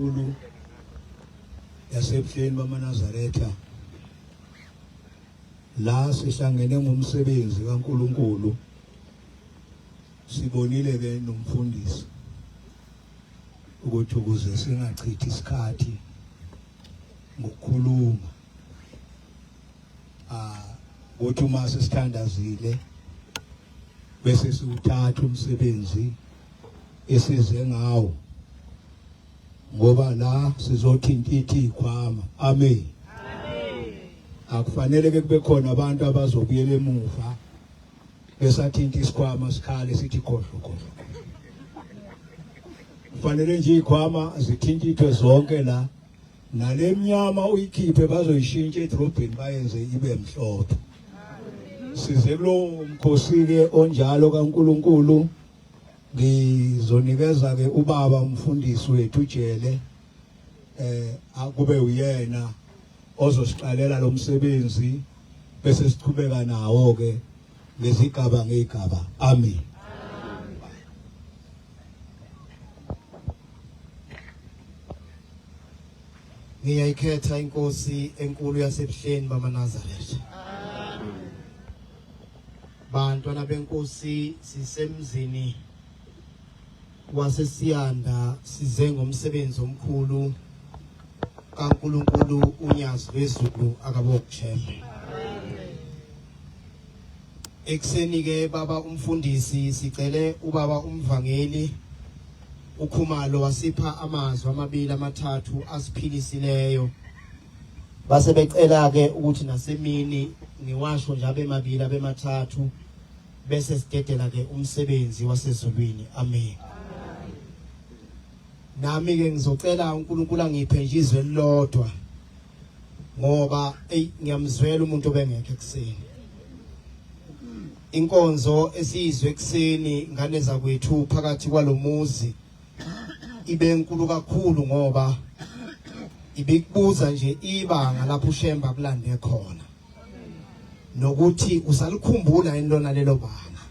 Ulu yasebuhleni bamaNazaretha la sihlangene ngomsebenzi kaNkuluNkulu sibonile ke nomfundisi ukuthi ukuze singachithi isikhathi ngokukhuluma ukuthi uma sisithandazile bese siwuthatha umsebenzi esize ngawo ngoba la sizothinta ikhwama. Amen. Akufanele ke kube khona abantu abazobuyela emuva besathinta isikhwama sikhale sithi khohlo. Kufanele nje ikhwama zithintithwe zonke la nalemnyama uyikhiphe bazoyishintsha edrobheni bayenze ibe mhlophe. Size kulo mkhosi ke onjalo kaNkuluNkulu ngizonikeza ke ubaba umfundisi wethu Jele akube uyena ozosiqalela lo msebenzi bese siqhubeka nawo ke ngezigaba ngegaba. Amen. Ngiyayikhetha inkosi enkulu yasebuhleni bamaNazaretha. Bantwana benkosi sisemzini wasesiyanda size ngomsebenzi omkhulu kaNkuluNkulu unyazi lwezulu akabokuthembe. Ekseni ke baba umfundisi sicele ubaba umvangeli uKhumalo wasipha amazwi amabili amathathu asiphilisileyo. Base becela ke ukuthi nasemini ngiwasho nje abemabili abemathathu bese sidedela ke umsebenzi wasezulwini. Amen. Nami ke ngizocela uNkulunkulu angiphe nje izwi elilodwa ngoba ngiyamzwela umuntu obengekho ekseni. Inkonzo esizwe ekseni ngane zakwethu phakathi kwalomuzi ibe enkulu kakhulu ngoba ibikubuza nje ibanga lapho uShemba kulande khona nokuthi usalikhumbula indona lelo banga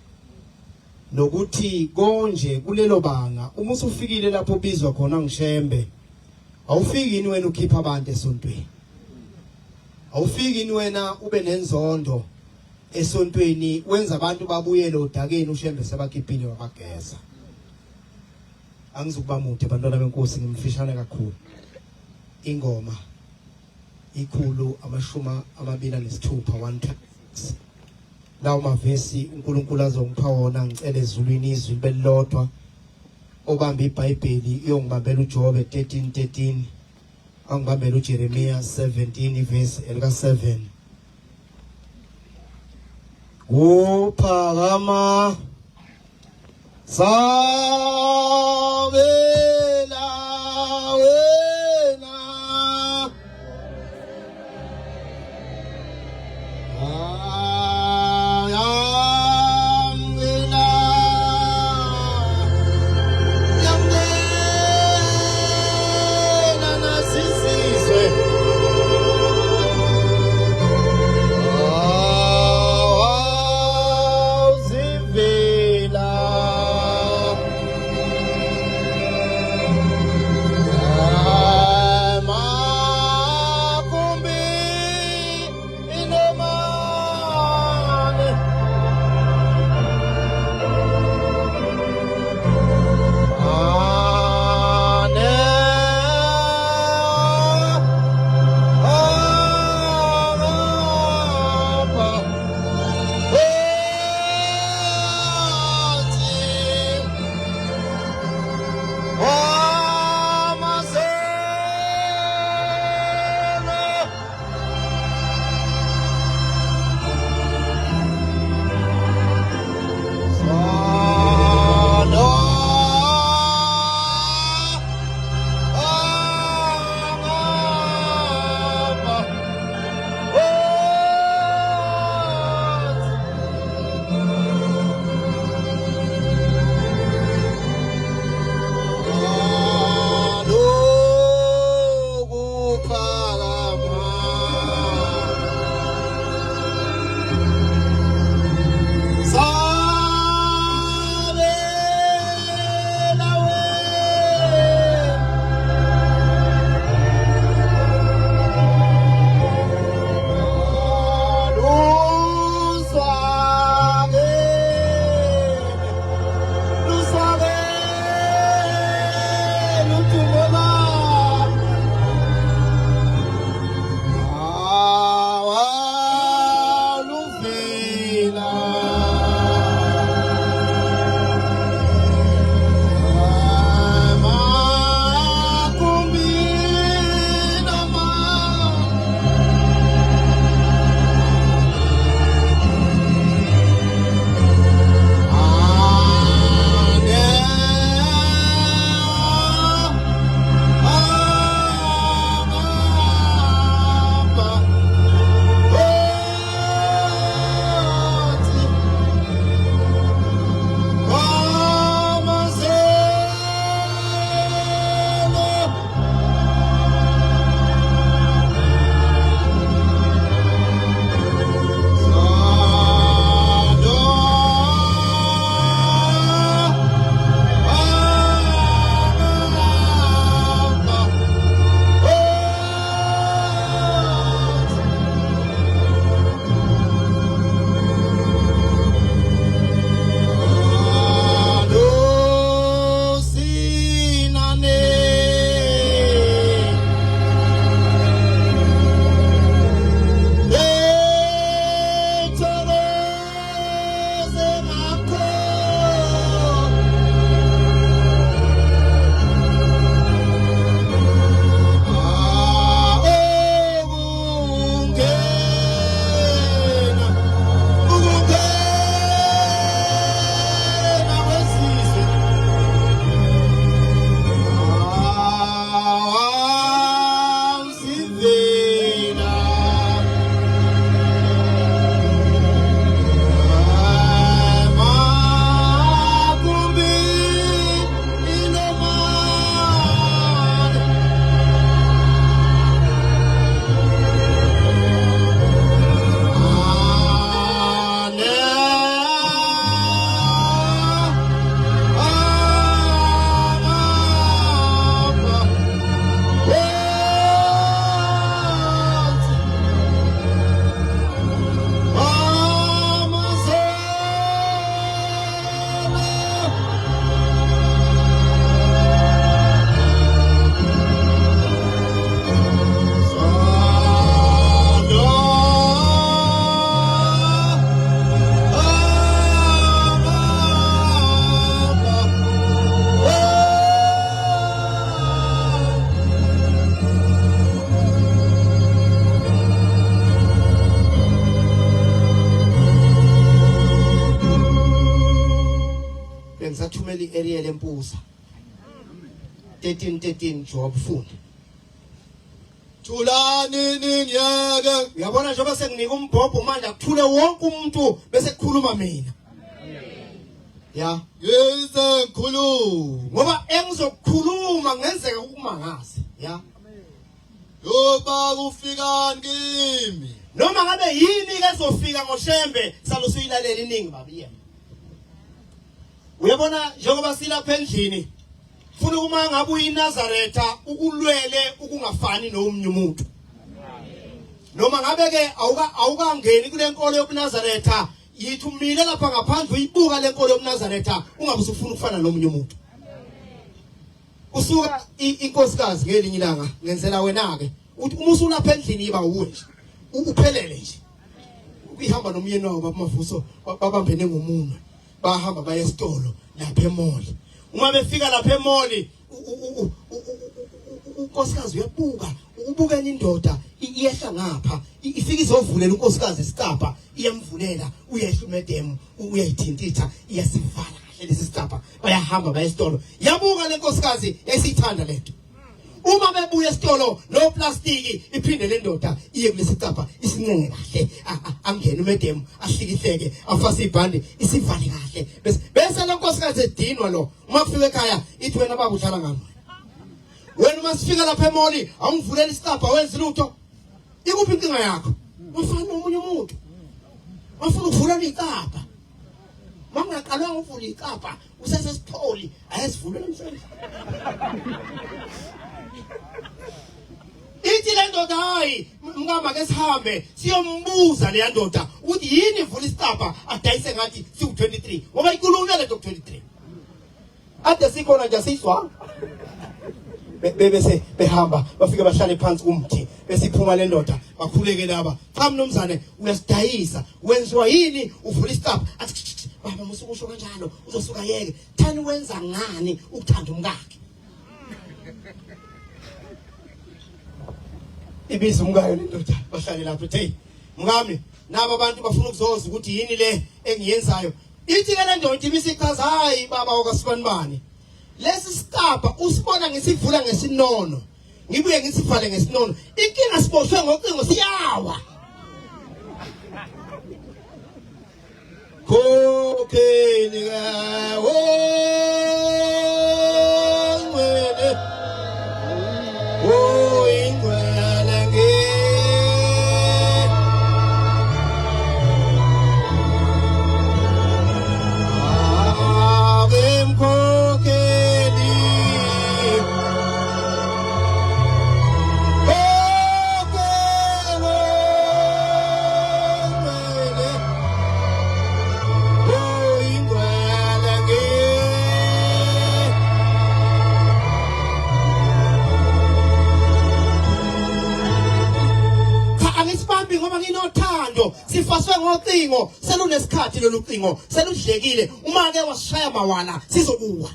nokuthi konje kulelo banga uma usufikile lapho ubizwa khona ngiShembe awufiki yini wena ukhipha abantu esontweni, awufiki yini wena ube nenzondo esontweni wenza abantu babuyele odakeni uShembe sebakhiphile wabageza. Angizukuba mude abantwana benkosi ngimfishane kakhulu. Ingoma ikhulu amashuma amabili nesithupha 126 lawo mavesi uNkulunkulu azongipha wona ngicela ezulwini izwi belilodwa obamba iBhayibheli iyongibambela uJobe 13:13 angibambela uJeremiya 17 verse elika 7 uphakama sabela wena area lempusa 13 Job funda Thulani ningiyeke. uyabona njengoba senginika umbhobho manje akuthule wonke umuntu bese kukhuluma mina ya Yize ngikhuluma. ngoba engizokukhuluma ngenzeka ukumangazi ya Yoba kufika kimi. noma ngabe yini ke ezofika ngoshembe salusu yilalela iningi babiye uyabona njengoba silapha endlini funa uma ngabe uyiNazaretha ukulwele ukungafani nomunye umuntu noma ngabe ke awukangeni kule nkolo yobuNazaretha yithi umile lapha ngaphandle uyibuka le nkolo yobuNazaretha ungabe usufuna ukufana nomunye umuntu usuka inkosikazi ngelinye ilanga ngenzela wena ke uthi uma usulapha endlini yiba uwe nje uphelele nje ukihamba nomyeni wawo babumavuso babambene ngomunwe bahamba baye esitolo lapha emall uma befika lapha emall unkosikazi uyabuka ubuka indoda iyehla ngapha ifika izovulela unkosikazi isicapha iyamvulela uyehla umedem uyayithintitha iyasivala kahle lesi sicapha bayahamba baye esitolo yabuka le nkosikazi esithanda lento uma bebuya esitolo no plastiki iphinde le ndoda iye kulesicapha isincenge kahle angene umedem ahlikihleke afase ibhandi isivale kahle bese le nkosikazi edinwa lo uma kufika ekhaya ithi wena baba udlala ngami wena uma sifika lapha emoli awungivulela isicapha wenza lutho ikuphi inkinga yakho ufana nomunye umuntu wafuna ukuvulela icapha mangaqalwa nguvula icapha usesesitholi ayesivule namhlanje ithi le ndoda hayi mngama ke sihambe siyombuza le ndoda uthi yini ivula isicapha adayise ngathi siwu23 ngoba ikhulunywa le 23 ade sikhona nje siswa bese behamba bafike bahlale phansi kumthi besiphuma le ndoda bakhuleke laba cha mnomzane uyasidayisa wenziwa yini uvula isicapha athi baba musukusho kanjalo uzosuka yeke thani wenza ngani ukuthanda umkakhe ibiza umkayo le ndoda bahlale lapho hey mngami naba abantu bafuna ukuzoza ukuthi yini le engiyenzayo ithi ke le ndoda ibisichaza hayi baba wakasibanibani lesi sicapha usibona ngisivula ngesinono ngibuye ngisivale ngesinono inkinga siboshwe ngocingo siyawa kokheni kawo ngwele ingwele nge ngoba nginothando sifaswe ngocingo selunesikhathi lolu cingo seludlekile uma ke wasishaya mawala sizobuwa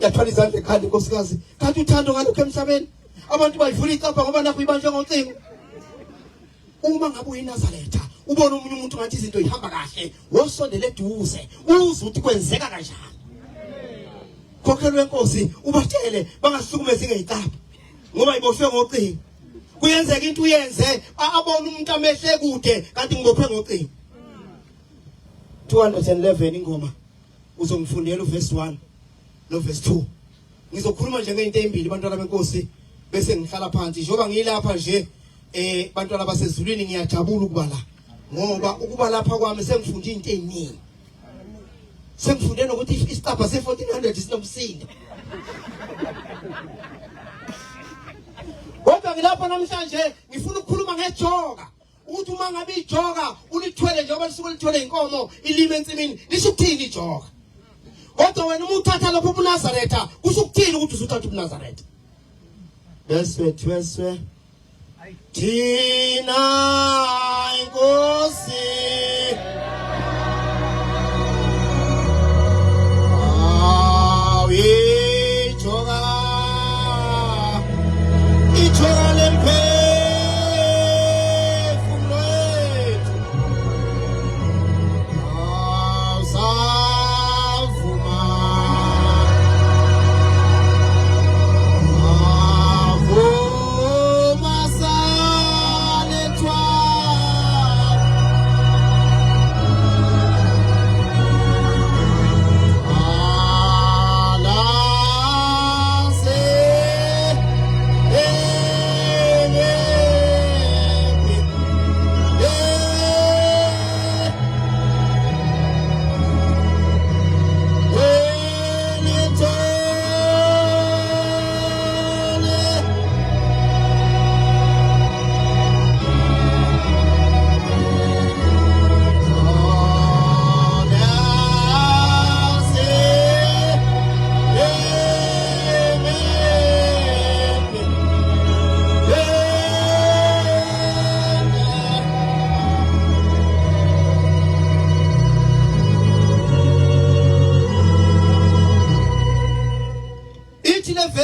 yathwala izandla ekhanda inkosikazi kanti uthando ngalokho emhlabeni abantu bayivula icapha ngoba nakho ibanjwe ngocingo uma ngabe uyiNazaretha ubona umunye umuntu ngathi izinto ihamba kahle wosondele eduze uze uthi kwenzeka kanjani khokhelwe inkosi ubatshele bangasukumezi ngecapha ngoba iboshwe ngocingo kuyenzeka into uyenze abona umuntu amehle kude kanti ngibophe ngocingo 211 ingoma uzongifundela uverse 1 no verse 2 ngizokhuluma nje ngeinto ezimbili bantwana benkosi bese ngihlala phansi njoba ngilapha nje bantwana basezulwini ngiyajabula ukuba la ngoba ukuba lapha kwami sengifunde into eziningi sengifunde nokuthi isicapha se1400 sinomsindo kodwa ngilapha namhlanje ngifuna ukukhuluma ngejoka ukuthi uma ngabe ijoka ulithwele njengoba lisuke lithwele inkomo ilime ensimini lisho ukuthini ijoka kodwa wena uma uthatha lapho uNazaretha kusho ukuthini ukuthi usuthatha uNazaretha beswe thina inkosi ijoka lemphefumulo wethu awusavuma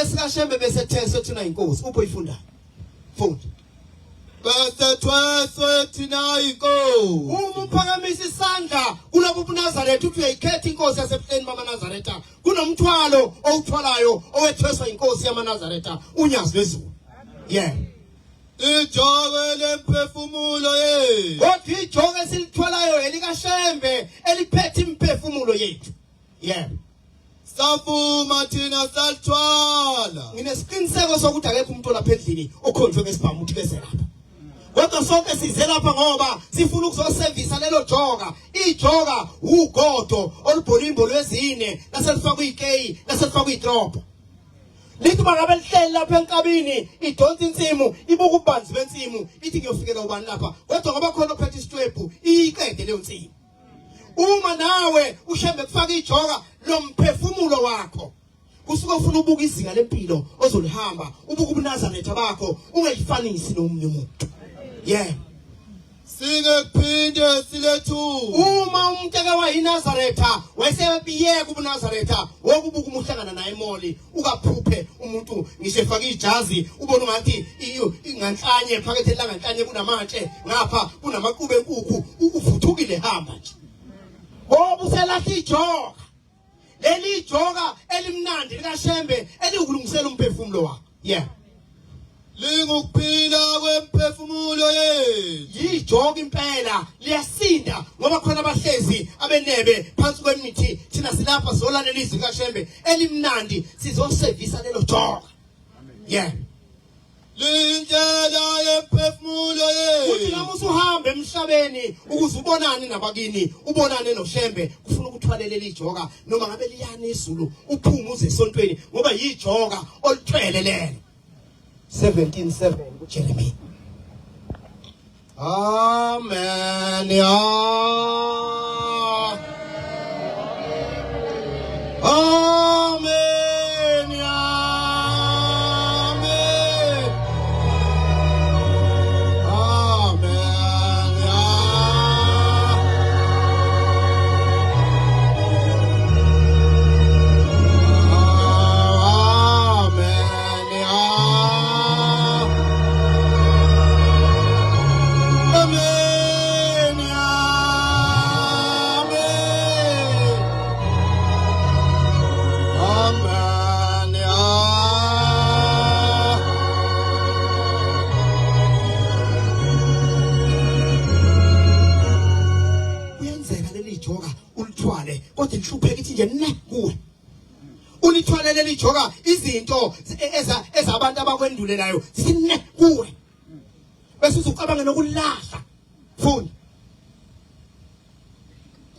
sika Shembe bese these thina inkosi upho ifundayo funda bese thweswe thina inkosi uphakamisa isandla kulabo buNazaretha uthi uyayikhetha inkosi yasebuhleni bamaNazaretha kunomthwalo owuthwalayo owethweswa inkosi yamaNazaretha unyazi wezulu yeah ijoke lemphefumulo yethu kodwa ijoke esilithwalayo elika Shembe eliphethe imphefumulo yethu yeah savuma thina salithwala nginesiqiniseko sokuthi akekho umuntu lapha endlini okhonjwe ngesibhamu uthi bese lapha kodwa sonke size lapha ngoba sifuna ukuzosevisa lelo joka ijoka ugodo olubholimbo lwezine laselifaka ikey laselifaka idrop lithi bangabe lihleli lapha enkabini idonsa insimu ibuka ubanzi bensimu ithi ngiyofikela ubani lapha kodwa ngoba khona ophethe isitwebhu iqede leyo nsimu uma nawe uShembe kufaka ijoka lomphefumulo wakho kusuka ufuna ubuka izinga lempilo ozolihamba ubuka ubuNazaretha bakho ungayifanisi nomunye umuntu yeah singekuphinde silethu uma umuntu ake wayiNazaretha wayesebiyeka ubuNazaretha wokubuka umuhlangana naye emoli ukaphuphe umuntu ngisho efaka ijazi ubona ngathi inganhlanye phakathi elanganhlanye kunamatshe ngapha kunamaqube enkukhu uvuthukile hamba nje ngoba uselahla ijoka leli joka elimnandi lika Shembe elikulungisela umphefumulo wakho yeah lingukuphila kwemphefumulo yethu yijoka impela liyasinda ngoba khona abahlezi abenebe phansi kwemithi thina silapha zolalela izwi lika Shembe elimnandi sizosevisa lelo joka yeah lindlela yemphefumulo yethu uthi noma usuhambe emhlabeni ukuze ubonane nabakini ubonane noShembe kufuna ukuthwalele ijoka noma ngabe liyana izulu uphumuze esontweni ngoba yijoka olithwelelele 17:7 kuJeremiah amen ya amen ya kodwa lihlupheka ithi nje ne kuwe ulithwalele lijoka izinto ezabantu abakwendulelayo sine kuwe bese uzucabanga nokulahla funi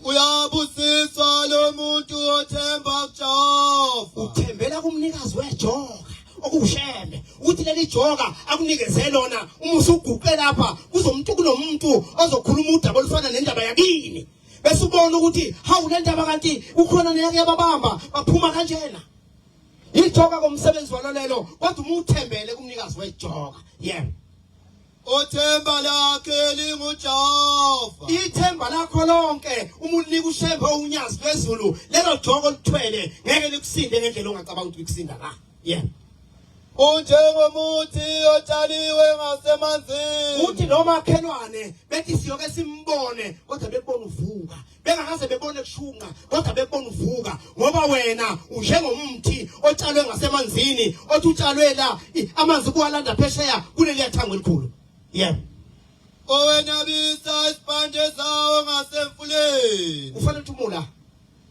uyabusiswa lo muntu othemba kuJehova uthembela kumnikazi wejoka okushembe ukuthi leli joka akunikeze lona uma usuguqe lapha kuzomuntu kunomuntu ozokhuluma udaba olufana nendaba yakini bese ubona ukuthi hawu le ndaba kanti ukhona neyake yababamba baphuma kanjena ijoka komsebenzi walolelo kodwa umuthembele kumnikazi wejoka yeah othemba lakhe linguJehova ithemba lakho lonke umunika uShembe unyazi lwezulu lelo joka olithwele ngeke likusinde ngendlela ongacabanga ukuthi likusinda la yeah unjengomuthi otshaliwe ngasemanzini uthi noma khenwane bethi siyoke simbone kodwa bebona uvuka bengakaze bebone kushunqa kodwa bebona uvuka ngoba wena unjengomthi otshalwe ngasemanzini othi utshalwe la amanzi kuwalanda phesheya kuleli yathango elikhulu yeah owena bisa isipande zawo ngasemfuleni kufanele uthumula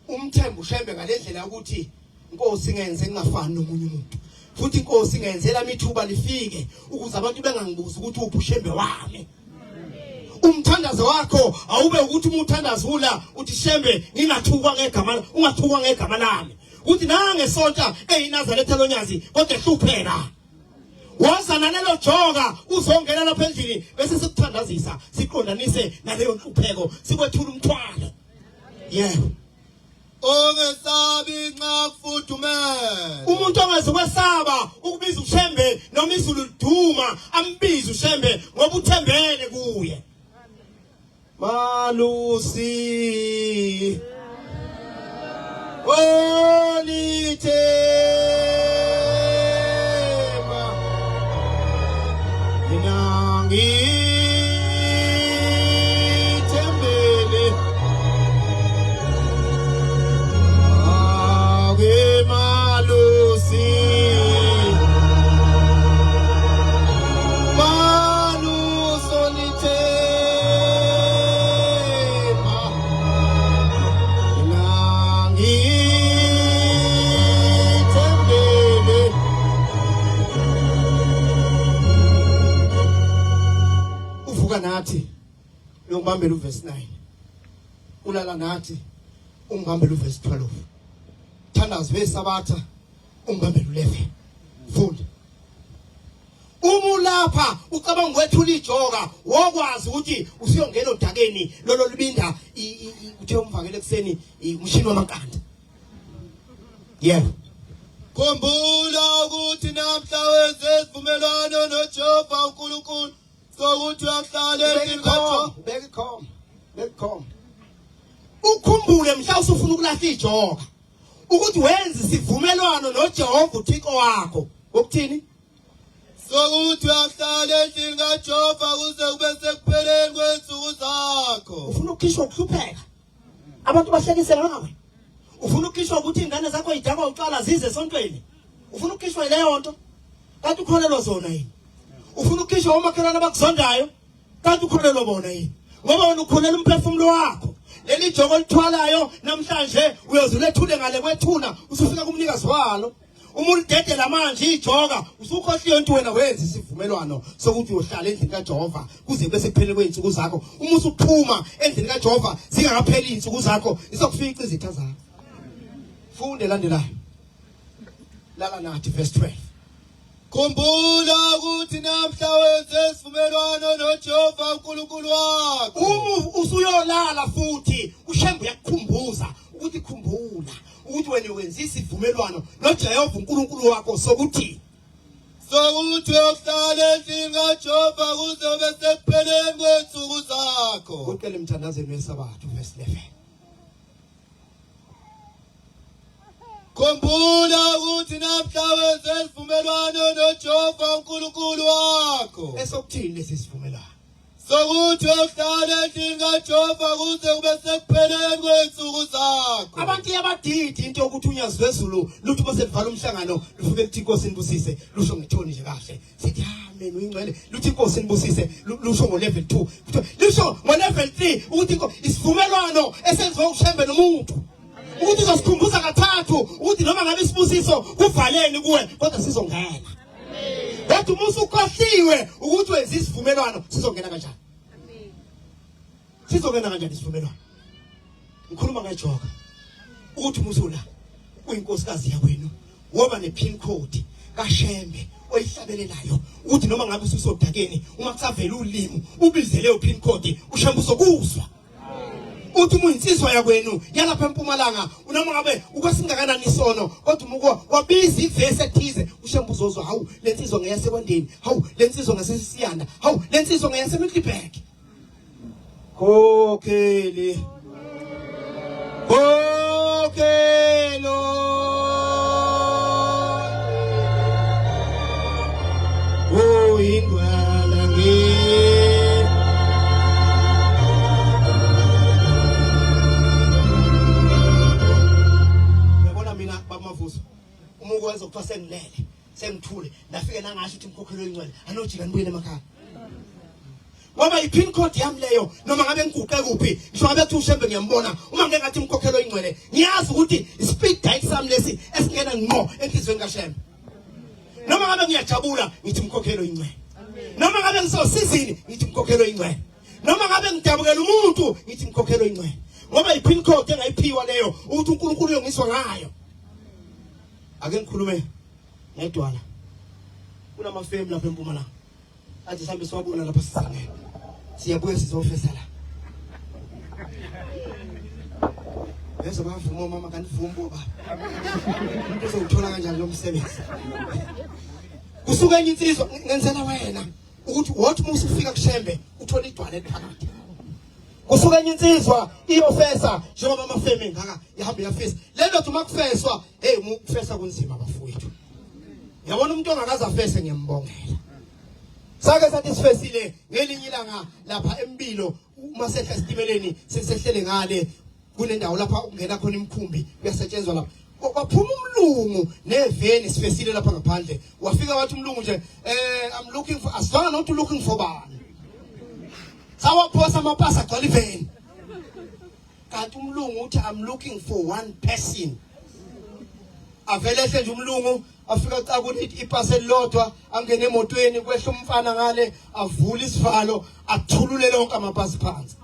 umthembu uShembe ngalendlela ukuthi inkosi ngenze ngingafani nomunye umuntu futhi inkosi ngenzela mithuba lifike ukuze abantu bengangibuza ukuthi uphi uShembe wami umthandazo wakho awube ukuthi umuthandazula uthi Shembe ngingathukwa ngegama ungathukwa ngegama lami uthi nange sonta eyiNazaretha lonyazi kodwa ehlupheka wazana nelo joka uzongena lapha endlini bese sikuthandazisa siqondanise naleyo nhlupheko sikwethula umthwalo yebo ongesabi nxa kufudumele umuntu ongezokwesaba ukubiza uShembe noma izulu liduma ambize uShembe ngoba uthembele kuye malusi olithe mina ngithembele ake malusi malusonithema mina ngithembele uvuka nathi uyongibambela uverse 9 ulala nathi ungibambela uverse 12 thandaza besabatha ungibambela u11 funda umulapha ucabanga wethula ijoka wokwazi ukuthi usiyongena odakeni lolo libinda uthe umvakele ekseni umshini wamankanda yebo Khumbula ukuthi namhla wenze isivumelwano noJehova uNkulunkulu sokuthi uyahlala endlini kaJehova. Bekhoma ukhumbule mhla usufuna ukulahla ijoka ukuthi wenze isivumelwano noJehova uThixo wakho ukuthini Sokuthi uyahlala endlini kaJehova kuze kube sekupheleni kwensuku zakho. ufuna ukukhishwa ukuhlupheka abantu bahlekise ngawe ufuna ukukhishwa ukuthi ingane zakho idakwa uqala zize esontweni ufuna ukukhishwa leyo nto kanti ukholelwa zona yini ufuna ukukhishwa omakhelwane abakuzondayo kanti ukholelwa bona yini ngoba wena ukholela umphefumulo wakho leli joko lithwalayo namhlanje uyozulethule ngale kwethuna usufika kumnikazi walo umuntu dedela manje ijoka usukhohliwe into wena wenza isivumelwano sokuthi uyohlala endlini kaJehova kuze bese kuphele kweinsuku zakho uma usuphuma endlini kaJehova zingakapheli insuku zakho izokufika izitha zakho funde landelayo lala nathi verse 12 Khumbula ukuthi namhla wenze isivumelwano noJehova uNkulunkulu wakho. uma usuyolala futhi ushembe uyakukhumbuza ukuthi khumbula ukuthi wena wenza isivumelwano noJehova uNkulunkulu wakho sokuthi Sokuthi uyahlala endlini kaJehova kuze kube sekupheleni kwensuku zakho. uqele emthandazweni wesabatha verse 11 Khumbula ukuthi namhla wenze isivumelwano noJehova uNkulunkulu wakho. esokuthini lesi sivumelwano Sokuthi uyahlala endlini kaJehova kuze kube sekupheleni kwensuku zakho. abantu yabadidi into yokuthi unyazi wezulu luthi bese livala umhlangano lufike lithi inkosi nibusise lusho ngithoni nje kahle sithi amen uyingcwele luthi inkosi nibusise lusho ngo level 2 lusho ngo level 3 ukuthi isivumelwano esenziwe ushembe nomuntu ukuthi uzosikhumbuza kathathu ukuthi noma ngabe isibusiso kuvaleni kuwe kodwa sizongena kodwa uma usukhohliwe ukuthi wenza isivumelwano sizongena kanjani sizongena kanjani isivumelwano ngikhuluma ngajoka ukuthi musula uyinkosikazi yakwenu woba nepin code kaShembe oyihlabelelayo ukuthi noma ngabe ususodakeni uma kusavela ulimi ubizele upin code uShembe uzokuzwa uthi uyinsizwa yakwenu yalapha eMpumalanga unoma ngabe ukwasingakanani isono kodwa umuko wabiza ivesi ethize uShembe uzozwa hawu lensizwa ngeyasekwandeni hawu lensizwa ngasesiyanda hawu lensizwa ngeyaseMiddelburg kokheli kokhelo uyingwala yabona mina bamavuso umuko wenza ukuthiwa sengilele sengithule ndafike nangasho ukuthi imkhokhelo oyingcwele anojika nibuyele emakhaya ngoba ipin code yami leyo noma ngabe ngiguqe kuphi ngisho ngabe kuthi uShembe ngiyambona uma ngeke ngathi imkhokhelo oyingcwele ngiyazi ukuthi ispeed diet sami lesi esingena ngqo enhlizweni kaShembe noma ngabe ngiyajabula ngithi imkhokhelo oyingcwele noma ngabe ngisosizini ngithi imkhokhelo oyingcwele noma ngabe ngidabukela umuntu ngithi imkhokhelo oyingcwele ngoba ipin code engayiphiwa leyo ukuthi uNkulunkulu uyongiswa ngayo ake ngikhulume ngedwala kunamafemi lapha eMpumalanga athi sihambe siwabona lapha sisangena siyabuya sizofesa la bese bavuma mama kanti vumbo baba uzothola kanjani lo msebenzi kusuka enye insizwa ngenzela wena ukuthi wathi uma usufika kuShembe uthola idwala ephakathi kusuka enye insizwa iyofesa njengoba amafemi ngaka ihamba yafesa lento uma kufeswa hey ukufesa kunzima bafowethu yabona umuntu ongakaza afese ngiyambongela Sake sathi sifesile ngelinye ilanga lapha empilo uma sehla esitimeleni sesehlele ngale kunendawo lapha ungena khona imkhumbi kuyasetshenzwa lapha. Kwaphuma umlungu neveni sifesile lapha ngaphandle. Wafika wathi umlungu nje I'm looking for asifana not looking for bani. Sawaphosa amapasa agcwala iveni. Kanti umlungu uthi I'm looking for one person. Avelehle nje umlungu afika cakule ipasi elilodwa angene emotweni kwehla umfana ngale avula isivalo athulule lonke amapasi phansi.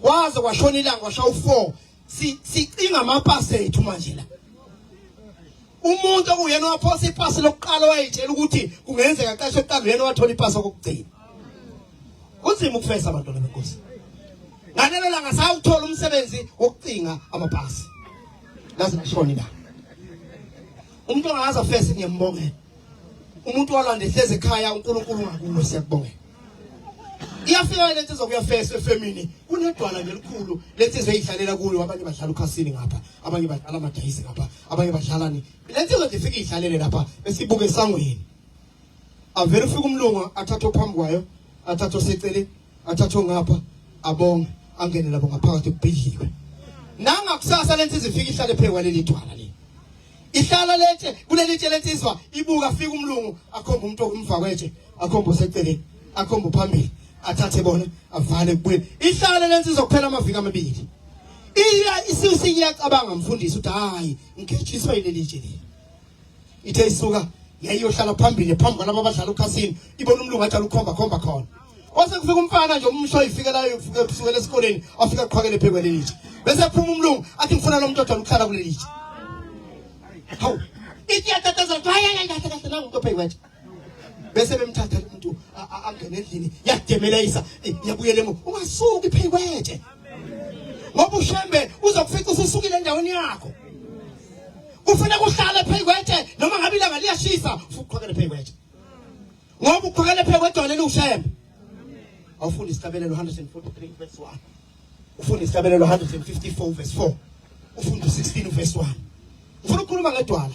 Waze kwashona ilanga kwashawa u4 sicinga amapasi ethu manje la. Umuntu okuyena waphosa ipasi lokuqala wayitshela ukuthi kungenzeka qashe eqala yena wathola ipasi okugcina. Kunzima ukufesa abantwana benkosi. Ngalelo langa sawuthola umsebenzi wokucinga amapasi. Lazi ngashona la. Umuntu ongaza afese ngiyambongela. Umuntu walanda ehleze ekhaya uNkulunkulu ngakulo siyakubongela. Iyafika lento zokuyafesa efemini kunedwala nje likhulu lento ezoyihlalela kuyo abanye badlala ukhasini ngapha abanye badlala amadayisi ngapha abanye badlalani lento ezofika ihlalele lapha besibuke esangweni. Avele ufika umlungu athatha phambi kwayo athatha secele athatha ngapha abonge angene labo ngaphakathi kubhidliwe. Nanga kusasa lento izifika ihlale phezu kwaleli dwala le. Ihlala lethe kuleli tsheletiswa ibuka afika umlungu akhomba umuntu okumva kwethe akhomba secele akhomba phambili athathe bona avale kubuye. Ihlala lento izokuphela amaviki amabili. Isiyacabanga mfundisi uthi hayi ngikhethiswa ileli tshele. Ithe isuka yayiyohlala phambili phambi kwalabo abadlala ukhasini ibona umlungu athi alukhomba khona. Wase kufika umfana nje umsho ifika la kusukela esikoleni afika qhwakele phezu kwaleli tshele. Bese phuma umlungu athi ngifuna lo muntu odwa ukukhala kuleli tshele. Hawu ithi yatathaza hayi ngathi nangu phezu kwethu. Bese bemthatha umuntu angene endlini yademelayisa yabuyele ungasuki phezu kwethu. Ngoba ushembe uzokufica usukile endaweni yakho. Kufanele kuhlale phezu kwethu noma ngabe ilanga liyashisa ufuqhakele phezu kwethu. Ngoba uqhakele phezu kwethu leli ushembe. Awufunda isitabelelo 143 verse 1. Ufunda isitabelelo 154 verse 4. Ufunda 16 verse 1. Ufuna ukukhuluma ngedwala.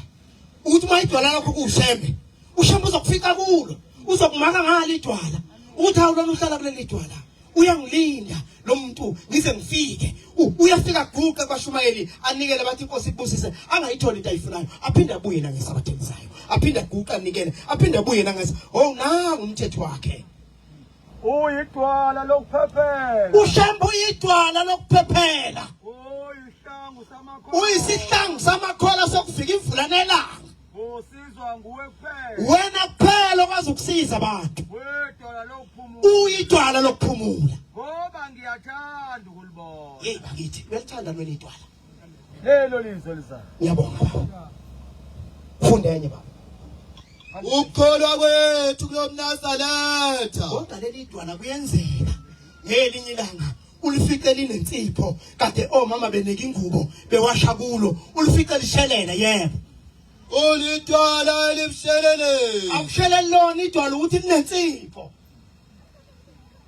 Ukuthi mayidwala lakho kuushembe. Ushembe uzokufika kulo. Uzokumaka ngale idwala. Uthi awulona uhlala kuleli dwala. Uyangilinda lo muntu ngize ngifike. Uyafika guqa kwaShumayeli anikele bathi inkosi ibusise angayitholi into ayifunayo. Aphinde abuye nangesabatheni zayo. Aphinde guqa anikele. Aphinde abuye nangesa. Oh nangu umthetho wakhe. Uyidwala lokuphephela. Ushembe uyidwala lokuphephela. Uyisihlangu samakhola. Uyisihlangu samakhola sokufika imvula nelanga. Usizwa nguwe kuphela. Wena kuphela okwazi ukusiza abantu. Wedwala lokuphumula. Uyidwala lokuphumula. Ngoba ngiyathanda ukulibona. Hey bakithi uyalithanda lona idwala. Lelo lizwe lizayo. Ngiyabonga baba. Funda enye baba. Ukukholwa kwethu kulomnazaletha. Kodwa leli dwala kuyenzeka. Ngelinye ilanga ulifice linensipho kade omama beneka ingubo bewasha kulo ulifice lishelela yebo. Ulidwala elimshelele. Akushelele lona idwala ukuthi linensipho.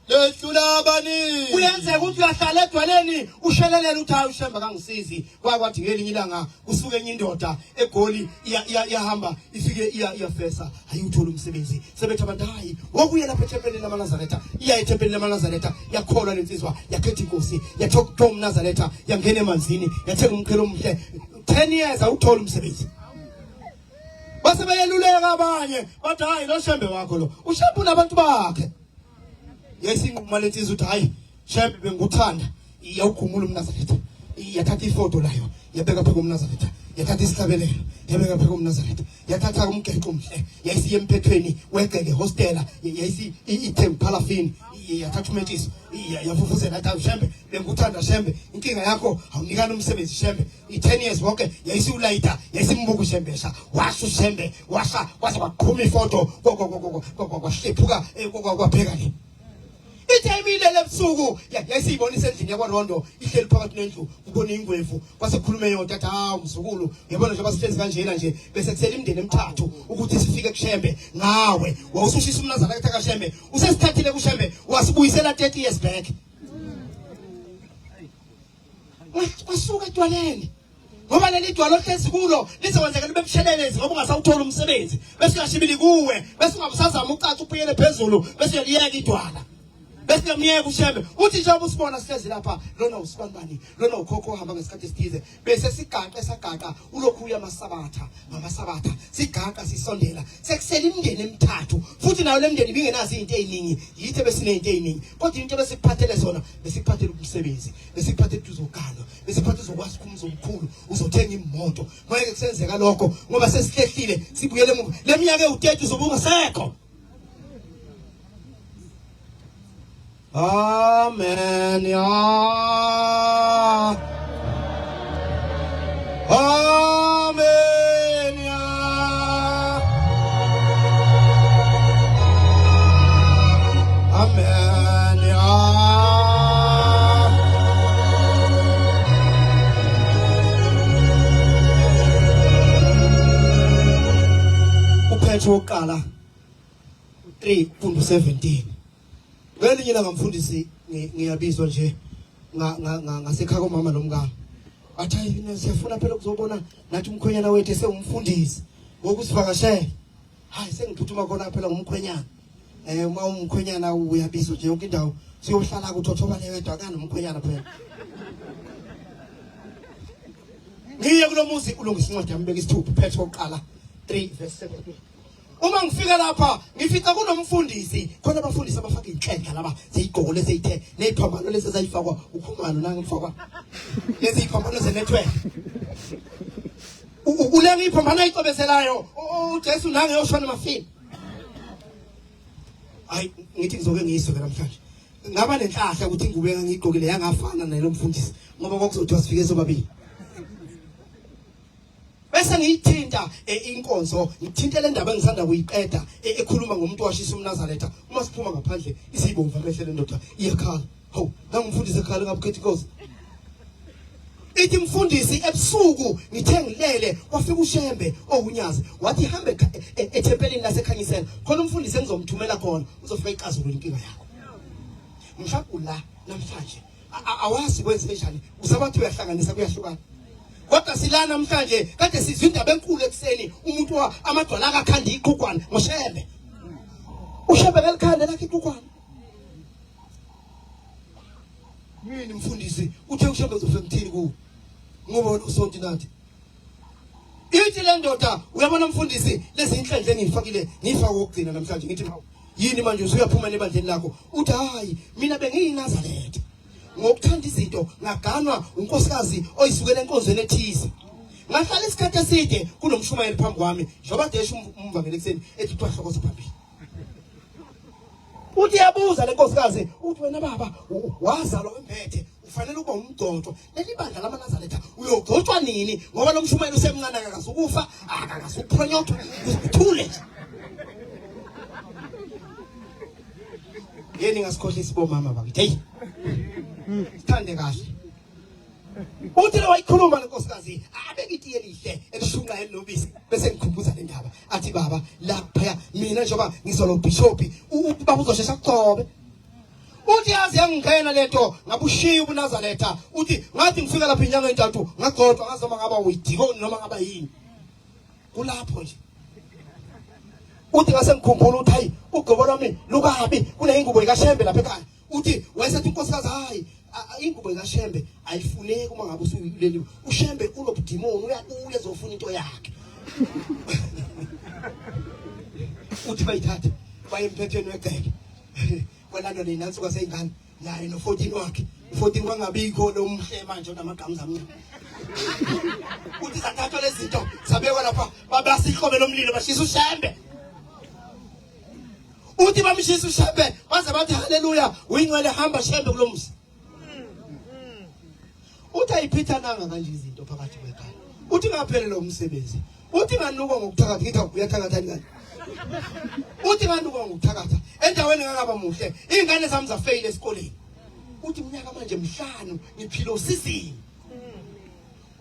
Lehlula abani. Kuyenzeka ukuthi uyahlala edwaleni ushelelele uthi hayi ushemba kangisizi kwathi ngelinye ilanga usuke enye indoda eGoli iyahamba ifike iyafesa ayuthola umsebenzi sebethi abantu hayi wokuye lapha eThempelini lamaNazaretha iya eThempelini lamaNazaretha yakholwa lensizwa yakhetha inkosi yathoka umNazaretha yangena emanzini yathenga umkhelo omhle 10 years awuthola umsebenzi. Base bayeluleka abanye bathi hayi lo shembe wakho lo ushembe nabantu bakhe. Yesinquma lensizwa uthi hayi shembe benguthanda iyawugumula umNazaretha yathatha ifoto layo yabeka phezu komNazaretha yathatha isihlabelelo yabeka phezu komNazaretha yathatha umgexo omhle yayisiye emphethweni wegceke hostela yayisi ithembu parafini yathatha umetshisi yafufuzela athi shembe benguthanda shembe inkinga yakho awunikana umsebenzi shembe i10 years wonke yayisi ulayita yayisimbuku shembesha washo shembe washa kwaze kwaqhuma ifoto kwashephuka kwapheka le. Ithemile lebusuku yayisibonisa endlini yakwaRondo ihleli phakathi nendlu kubona ingwevu kwasekhuluma yodwa athi mzukulu uyabona nje basihlezi kanjena nje bese kuthela imndeni emithathu ukuthi sifike kuShembe ngawe wawusushisa umNazaretha kaShembe usesithathile kuShembe wasibuyisela 30 years back. Wasuka edwaleni ngoba leli dwala ohlezi kulo lizokwenzeka libe bushelelezi ngoba ungasawuthola umsebenzi bese uyashibili kuwe bese ungabusazama ucaca uphiyele phezulu bese uyaliyeka idwala bese uyamyeka ushembe uthi njengoba usibona sihlezi lapha lona usibanibani lona ukhokho ohamba ngesikhathi esithize bese sigaqa ulokhu uya amasabatha ngamasabatha sigaqa sisondela sekusela imindeni emithathu futhi nayo lemndeni bingenazi izinto eziningi yithe besinezinto eziningi kodwa into besikuphathele zona besikuphathele umsebenzi besikuphathele uzogana besikuphathele uzokwazi kumzo omkhulu uzothenga imoto ngeke kusenzeka lokho ngoba sesihlehlile sibuyele emuva leminyaka ewuthethu uzobungasekho. Amen. Ya. Amen. Ya. Amen. Ya. Uphetho wokuqala 3:17. Ngelinye ilanga mfundisi ngiyabizwa nje ngasekhaya komama nomngane. Athi mina siyafuna phela ukuzobona nathi umkhwenyana wethu esengumfundisi ngokusivakashela. Hayi sengiphuthuma khona phela ngumkhwenyana. Uma umkhwenyana uyabizwa nje yonke indawo siyohlala kuthothoba lewedwa kana umkhwenyana phela. Ngiye kulomuzi ulungisa incwadi yami beka isithupha phetho oqala 3:17. Uma ngifika lapha ngifica kunomfundisi khona abafundisi abafaka inhlendla laba zeyigqoko lezithe neziphambano lezi ezayifakwa ukhumalo nangifakwa lezi ziphambano zenetwork ulenga iphambano ayicobezelayo uJesu nange yoshwana mafini. Hayi ngithi ngizoke ngiyizwe namhlanje ngaba nenhlahla ukuthi ingube ngigqokile yangafana nalo mfundisi ngoba kokuzothiwa sifike sobabili. Bese ngiyithinta inkonzo ngithinta le ndaba engisanda kuyiqeda ekhuluma ngomuntu washisa umNazaretha uma siphuma ngaphandle isibomvu amehle le ndoda iyakhala. Hawu nangumfundisi ekhala ngabukhethi inkosi. Ithi mfundisi ebusuku ngithe ngilele wafika ushembe owunyazi wathi hambe ethempelini lasekhanyisela khona umfundisi engizomthumela khona uzofika ixazulula inkinga yakho. Mhlawumbe namhlanje awazi kwenze kanjani usabathi uyahlanganisa kuyahlukana. Kodwa sila namhlanje kade sizwe indaba enkulu ekseni umuntu amadwala akakhanda iqhukwana ngoshembe. Ushembe ngelikhanda lakhe iqhukwana. Yini mfundisi uthe ushembe uzofika ngithini ku? Ngoba usonto nathi. Ithi le ndoda uyabona mfundisi lezi inhlendle engifakile ngifaka ukugcina namhlanje ngithi hawu yini manje usuyaphuma nebandleni lakho uthi hayi mina bengiyinazaretha. Ngokuthanda izinto ngaganwa unkosikazi oyisukela enkonzweni ethize. Ngahlala isikhathi eside kunomshumayeli phambi kwami njoba desha umvangeli ekseni ethi twahlokoza phambili. Uthi yabuza le nkosikazi uthi wena baba wazalwa wemphethe ufanele ukuba umgcontho leli bandla lamaNazaretha uyogcotshwa nini ngoba lo mshumayeli usemncane akasukufa akasukuphonyothwa uthule. Yeni ngasikhohlisa bomama bakithi hey sithande kahle. Uthi lo wayikhuluma le nkosikazi abekiti elihle elishunqa elobisi bese ngikhumbuza le ndaba athi baba lapha mina njengoba ngizolo bishop ubaba uzoshesha kucobe. Uthi yazi yangingena lento ngabushiya ubuNazaretha uthi ngathi ngifika lapha inyanga entathu ngagcotshwa ngazoma ngaba uyidikoni noma ngaba yini kulapho nje. Uthi ngase ngikhumbula uthi hayi ugqobo lwami lukabi kuneyingubo ikaShembe lapha ekhaya. Uthi wayesethi unkosikazi hayi ingubo ikaShembe ayifuneki uma ngabe usuyileli uShembe unobudimoni uyaqule ezofuna into yakhe. Uthi bayithatha bayemphethweni wegceke kwelando lenansi kwaseyingane naye no14 wakhe 14 kwangabikho lo mhle manje namagqamza amnyama. Uthi zathathwa lezi zinto zabekwa lapha babasihlome lomlilo bashisa uShembe. Uthi bamshisa uShembe baze bathi haleluya uyingcwele hamba Shembe kulomzi. Uthi ayiphitha nanga kanje izinto phakathi kwekhaya. Uthi ngaphelele umsebenzi. Uthi nganuka ngokuthakatha ngithi uyathakatha ngani. Uthi nganuka ngokuthakatha endaweni ngakaba muhle ingane zami zafeyile esikoleni. Uthi minyaka manje mhlanu ngiphilo sisini.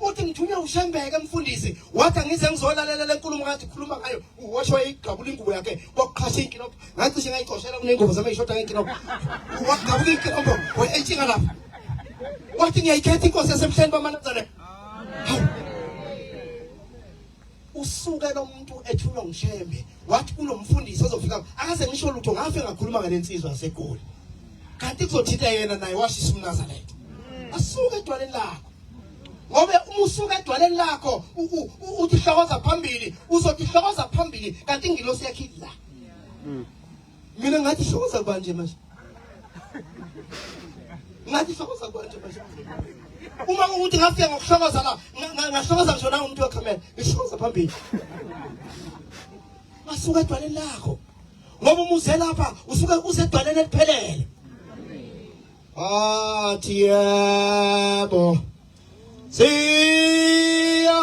Uthi ngithunya uShembeke mfundisi wathi angize ngizolalela lenkulumo ngathi khuluma ngayo washo igqabula ingubo yakhe kwaqhasha inkinobho ngathi singayixoshela kunengubo zami eyishoda ngenkinobho waqhabula inkinobho wentshinga lapha wathi ngiyayikhetha inkosi yasemhleni bamaNazaretha. usuke lo muntu ethunywa ngishembe wathi kulomfundisi ozofika akaze ngisho lutho ngafe ngakhuluma ngalensizwa yaseGoli kanti kuzothitha yena naye washisa uMnazaretha asuke edwaleni lakho ngoba uma usuka edwaleni lakho uthi hlokoza phambili uzothi hlokoza phambili kanti ingilosi yakhe la mina ngathi hlokoza kanje manje ngathi hlokoza kanje manje uma ukuthi ngafika ngokuhlokoza la ngahlokoza ngisho na umuntu wekhamera ngihlokoza phambili asuka edwaleni lakho ngoba umuze lapha usuke usedwaleni eliphelele athi yebo siyahalali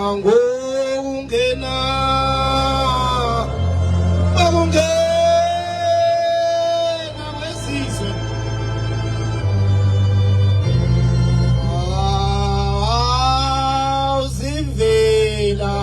angungena wesizwe uzivela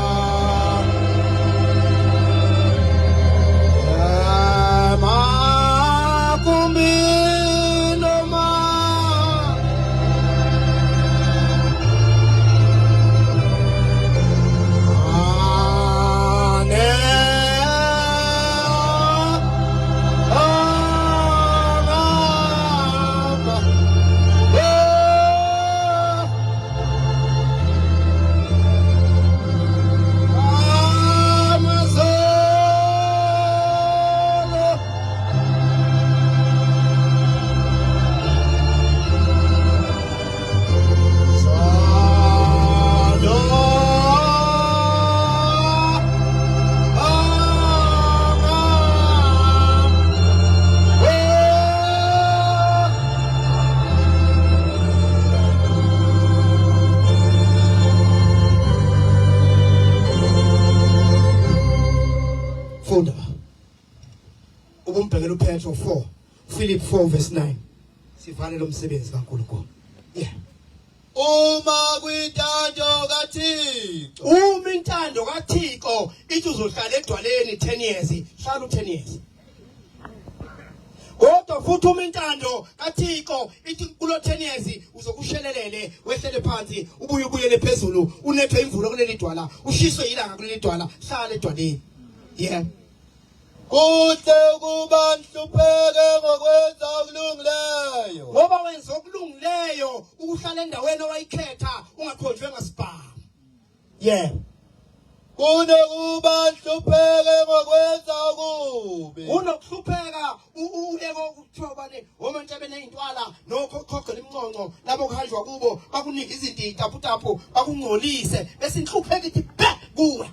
ubumbhekela uPetro 4 Philip 4 verse 9 sivale lo msebenzi kaNkulunkulu yeah uma kwintando kaThixo uma intando kaThixo ithi uzohlala edwaleni 10 years hlala u10 years kodwa futhi uma intando kaThixo ithi kulo 10 years uzokushelelele wehlele phansi ubuyele phezulu unethe imvulo kuleli dwala ushiswe ilanga kuleli dwala hlala edwaleni yeah kuhle ukuba nhlupheke ngokwenza okulungileyo ngoba wenza okulungileyo ukuhlala endaweni owayikhetha ungakhonjwe ngasibhamu yeah kunokuba nhlupheke ngokwenza okubi unokuhlupheka uleko kuthiwa bane omuntu abeneyintwala nokhokhokhela imnconco labo kuhanjwa kubo bakunika izinto itaputapu bakungcolise bese inhlupheka ithi kuwe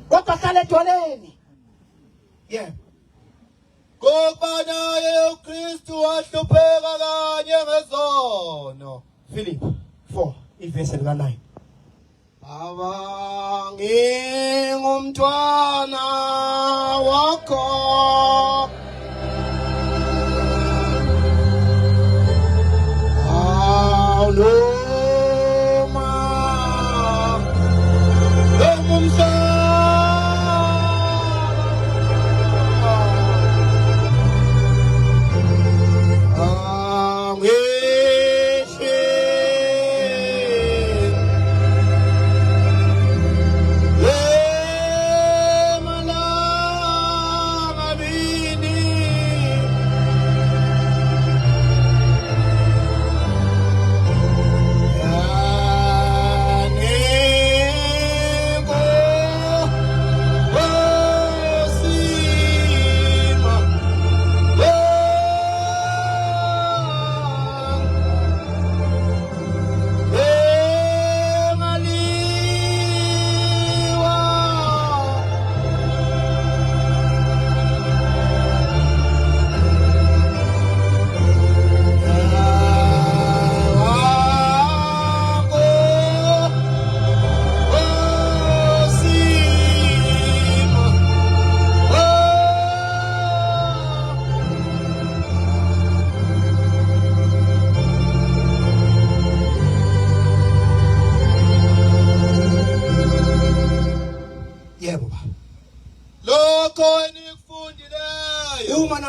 kodwa hlala edwaleni yeah ngoba naye uKristu wahlupheka kanye ngezono Philip 4 verse 9 ngingumntwana wakho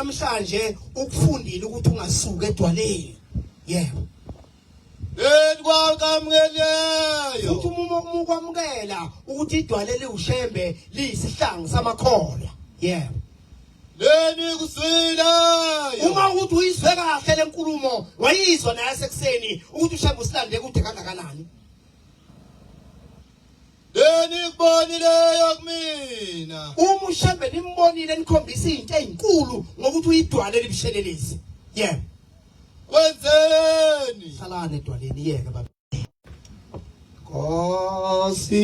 namhlanje ukufundile ukuthi ungasuka edwaleni yebo Lenkwamukeleyo. futhi uma ukwamukela ukuthi idwale liwushembe liyisihlangu samakholwa yebo Leni kuswilayo. uma uthi uyizwe kahle lenkulumo wayizwa naye sekuseni ukuthi ushembe usilande kude kangakanani Leni kubonileyo kumina. uma ushembe nimbonile nikhombisa izinto ezinkulu ngokuthi uyidwale libishelelezi yebo Kwenzeni. salane edwaleni yeke baba Nkosi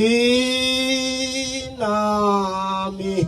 nami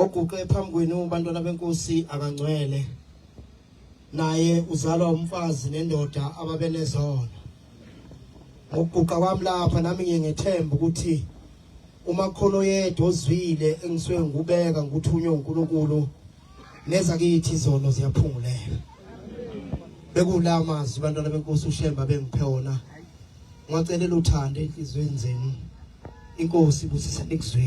oguqe phambi kwenu bantwana benkosi akangcwele naye uzalwa umfazi nendoda ababenezona ngokuguqa kwami lapha nami ngiyengethemba ukuthi umakholo yedwa ozwile engisuke ngubeka nguthunywe uNkulunkulu neza kithi izono ziyaphungulela bekula amazwi bantwana benkosi ushemba bengiphe wona ngiwacelela uthande enhlizweni zenu inkosi busisa nikuzwe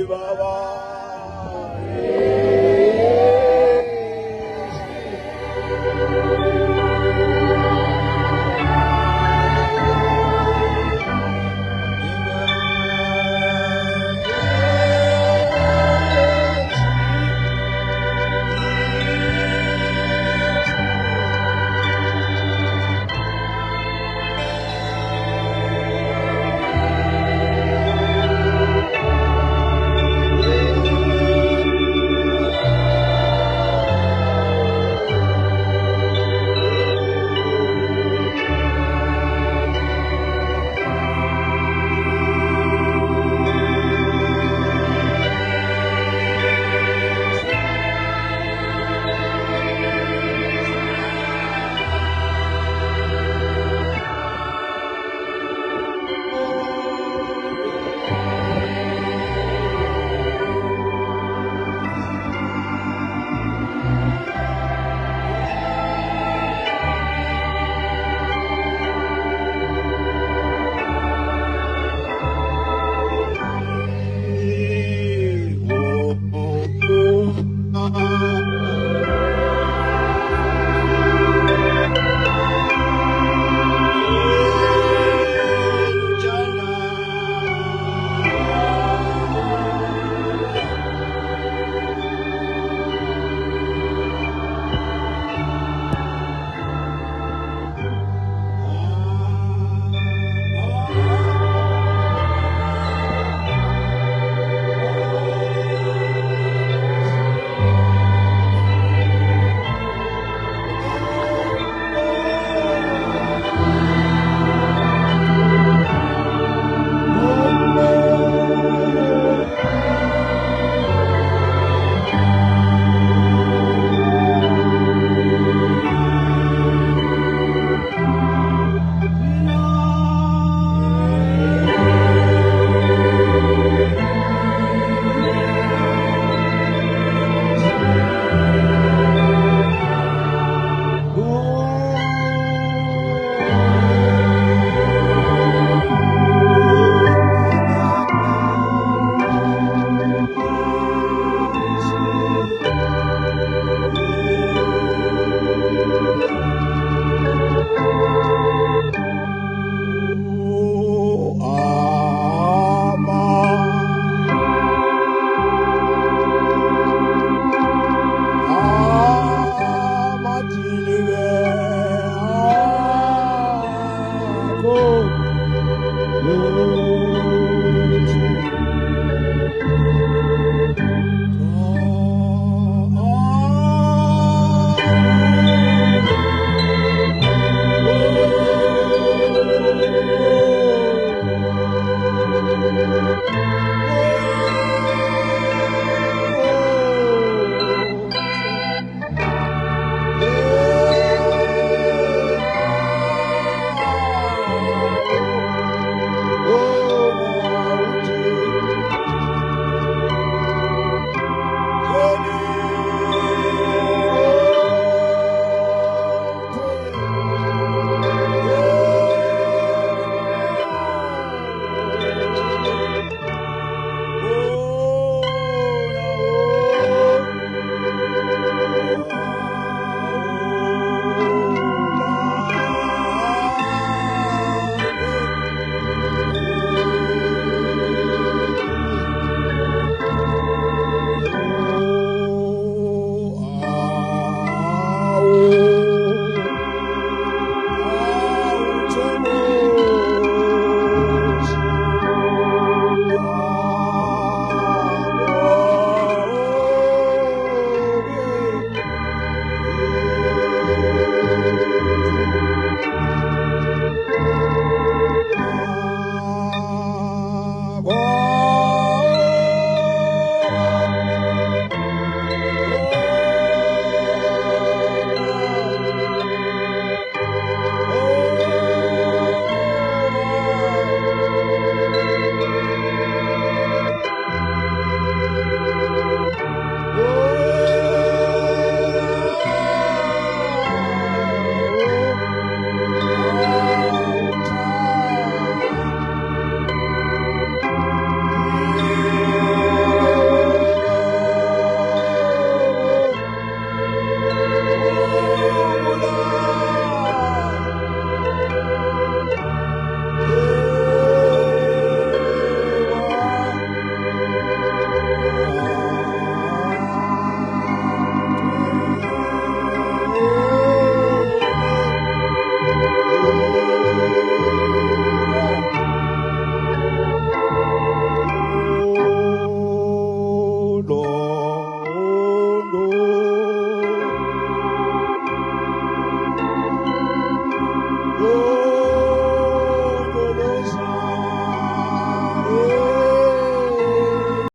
Baba,